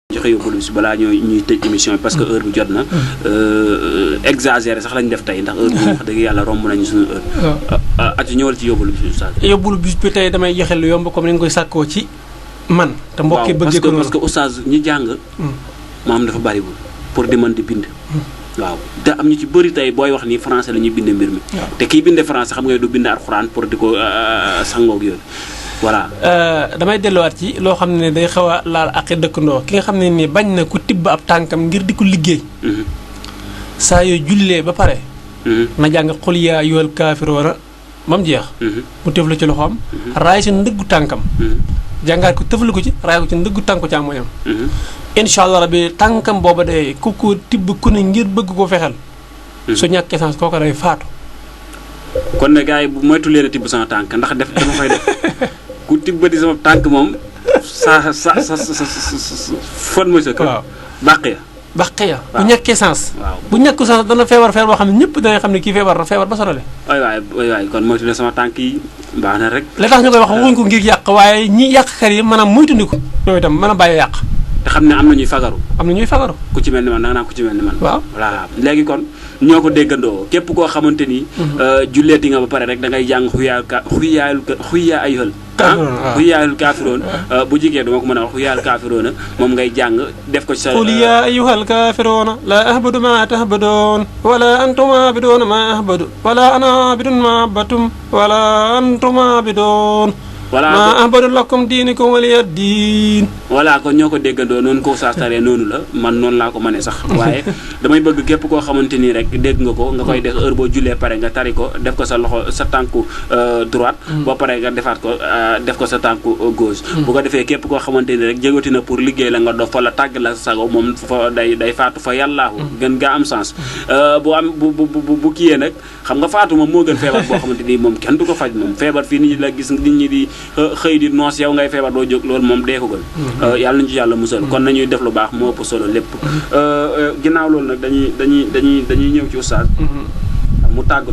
joxe yóbbalu bis balaa ñuy tëj émission bi parce que heure bi jot na exagéré sax lañ def tey ndax heure bi wax dëgg yàlla romb nañu suñu heure ati ñëwal ci yóbbalu bis oustaz yóbbalu bis bi tey damay joxe lu yomb comme ni nga koy sàkkoo ci man te mbokk yi bëggee ko noonu parce que oustaz ñi jàng maam dafa bariwul pour di mën di bind waaw te am ñu ci bëri tey booy wax ni français la ñuy binde mbir mi te kii binde français xam nga du bind alxuraan pour di ko sangoog yooyu voilà damay delluwaat ci loo xam ne day xaw a laal ak dëkkandoo ki nga xam ne nii bañ na ku tibb ab tànkam ngir di ko liggéey saa yoo jullee ba pare na jàng xul yaa ayyuhal kaafiruuna ba mu jeex mu tëflu ci loxoom raay si ndëggu tànkam jàngaat ko tëflu ko ci raay ko ci ndëggu tànku càmmoñam incha allah rabbi tànkam booba de ku ko tibb ku ne ngir bëgg ko fexel su ñàkk essence kooku day faatu kon ne gars yi bu moytu leen a tibb sama tànk ndax dama koy def ku tibbati sama tànk moom sa fon mooy sa kër bàq ya bu ñàkkee essence bu ñàkk essence dana feebar boo xam ne ñëpp dana xam ne kii feebar ba sonale waay kon moytu leen sama tànk yi baax na rek la tax ñu koy wax waxuñ ko ngir yàq waaye ñi yàqkat yi maanaam moytandiku ñoom itam mën a bàyyi yàq te xam ne am na ñuy fagaru ku ci mel ni man da nga naan ku ci mel ni man waaw voilà léegi kon ñoo ko déggandoo képp koo xamante ni julleeti nga ba pare rek da ngay jàng xuyaa ayuhal kaafiroon bu jigéen dama ko mën a wax xuyaa kaafiroona moom ngay jàng def ko ci sa qul yaa ayyuhal kaafiroona laa ahbudu maa tahbuduun wala antum aabiduuna maa ahbudu wala ana aabidun maa abadtum wala antum aabiduun maa ahbadu lakum diinikum waliya diin voilà kon ñoo ko déggandoo noonu ko saa taree noonu la man noonu laa ko mënee sax waaye damay bëgg képp koo xamante nii rek dégg nga ko nga koy def heure boo jullee pare nga tari ko def ko sa loxo sa tànku droite boo paree nga defaat ko def ko sa tànku gauche bu ko defee képp koo xamante ni rek jégoti na pour liggéey la nga dof fa la tàgg la sago moom fa day faatu fa yàllaahu gën gaa am sens bu kiyee nag xam nga faatu moom moo gën feebar boo xamante nii moom kenn du ko faj moom feebar fii nit ñi la gis nit ñi di xëy di noos yow ngay feebar doo jóg loolu moom dee ko gën yàlla nañu ci yàlla musal kon nañuy def lu baax moo ëpp solo lépp ginnaaw loolu nag dañuy ñëw ci oustaz mu tàgg